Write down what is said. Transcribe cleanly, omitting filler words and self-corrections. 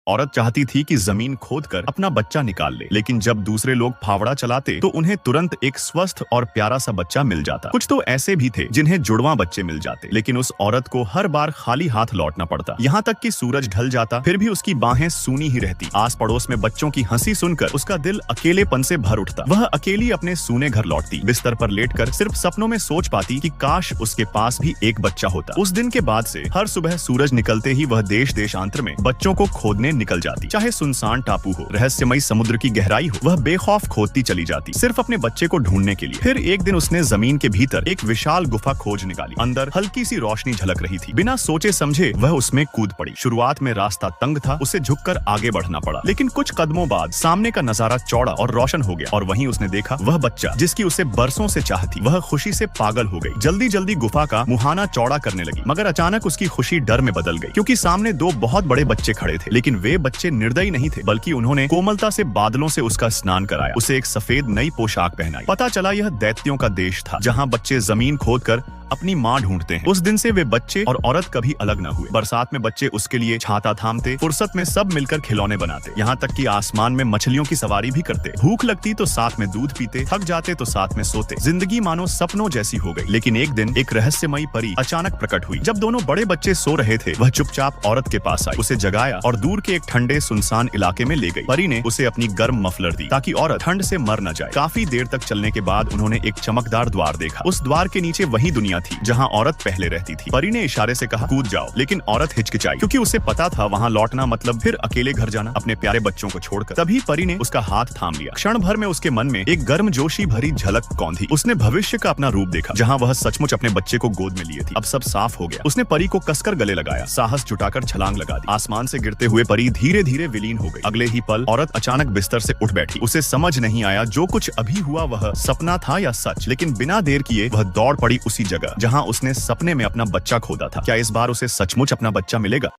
औरत चाहती थी कि जमीन खोदकर अपना बच्चा निकाल ले, लेकिन जब दूसरे लोग फावड़ा चलाते तो उन्हें तुरंत एक स्वस्थ और प्यारा सा बच्चा मिल जाता। कुछ तो ऐसे भी थे जिन्हें जुड़वा बच्चे मिल जाते, लेकिन उस औरत को हर बार खाली हाथ लौटना पड़ता। यहाँ तक कि सूरज ढल जाता, फिर भी उसकी बाहें सूनी ही रहती। आस पड़ोस में बच्चों की हंसी सुनकर उसका दिल अकेलेपन से भर उठता। वह अकेली अपने सूने घर लौटती, बिस्तर पर लेटकर सिर्फ सपनों में सोच पाती कि काश उसके पास भी एक बच्चा होता। उस दिन के बाद से हर सुबह सूरज निकलते ही वह देश देशांतर में बच्चों को खोदने निकल जाती। चाहे सुनसान टापू हो, रहस्यमयी समुद्र की गहराई हो, वह बेखौफ खोदती चली जाती, सिर्फ अपने बच्चे को ढूंढने के लिए। फिर एक दिन उसने जमीन के भीतर एक विशाल गुफा खोज निकाली। अंदर हल्की सी रोशनी झलक रही थी। बिना सोचे समझे वह उसमें कूद पड़ी। शुरुआत में रास्ता तंग था, उसे झुककर आगे बढ़ना पड़ा, लेकिन कुछ कदमों बाद सामने का नजारा चौड़ा और रोशन हो गया, और वहीं उसने देखा वह बच्चा जिसकी उसे बरसों से चाह थी। वह खुशी से पागल हो गई, जल्दी जल्दी गुफा का मुहाना चौड़ा करने लगी। मगर अचानक उसकी खुशी डर में बदल गई, क्योंकि सामने दो बहुत बड़े बच्चे खड़े थे। लेकिन वे बच्चे निर्दयी नहीं थे, बल्कि उन्होंने कोमलता से बादलों से उसका स्नान कराया, उसे एक सफेद नई पोशाक पहनाई। पता चला यह दैत्यों का देश था, जहाँ बच्चे जमीन खोदकर अपनी माँ ढूंढते हैं। उस दिन से वे बच्चे और औरत कभी अलग न हुए। बरसात में बच्चे उसके लिए छाता थामते, फुर्सत में सब मिलकर खिलौने बनाते, यहाँ तक कि आसमान में मछलियों की सवारी भी करते। भूख लगती तो साथ में दूध पीते, थक जाते तो साथ में सोते। जिंदगी मानो सपनों जैसी हो गई। लेकिन एक दिन एक रहस्यमयी परी अचानक प्रकट हुई। जब दोनों बड़े बच्चे सो रहे थे, वह चुपचाप औरत के पास आई, उसे जगाया और दूर के एक ठंडे सुनसान इलाके में ले गई। परी ने उसे अपनी गर्म मफलर दी, ताकि औरत ठंड से मर न जाए। काफी देर तक चलने के बाद उन्होंने एक चमकदार द्वार देखा। उस द्वार के नीचे वही दुनिया थी जहाँ औरत पहले रहती थी। परी ने इशारे से कहा, कूद जाओ, लेकिन औरत हिचकिचाई, क्योंकि उसे पता था वहाँ लौटना मतलब फिर अकेले घर जाना, अपने प्यारे बच्चों को छोड़कर। तभी परी ने उसका हाथ थाम लिया। क्षण भर में उसके मन में एक गर्मजोशी भरी झलक कौंधी। उसने भविष्य का अपना रूप देखा, जहाँ वह सचमुच अपने बच्चे को गोद में लिए थी। अब सब साफ हो गया। उसने परी को कसकर गले लगाया, साहस जुटाकर छलांग लगा दी। आसमान से गिरते हुए परी धीरे धीरे विलीन हो गई। अगले ही पल औरत अचानक बिस्तर से उठ बैठी। उसे समझ नहीं आया जो कुछ अभी हुआ वह सपना था या सच, लेकिन बिना देर किए वह दौड़ पड़ी उसी जगह जहाँ उसने सपने में अपना बच्चा खोदा था। क्या इस बार उसे सचमुच अपना बच्चा मिलेगा?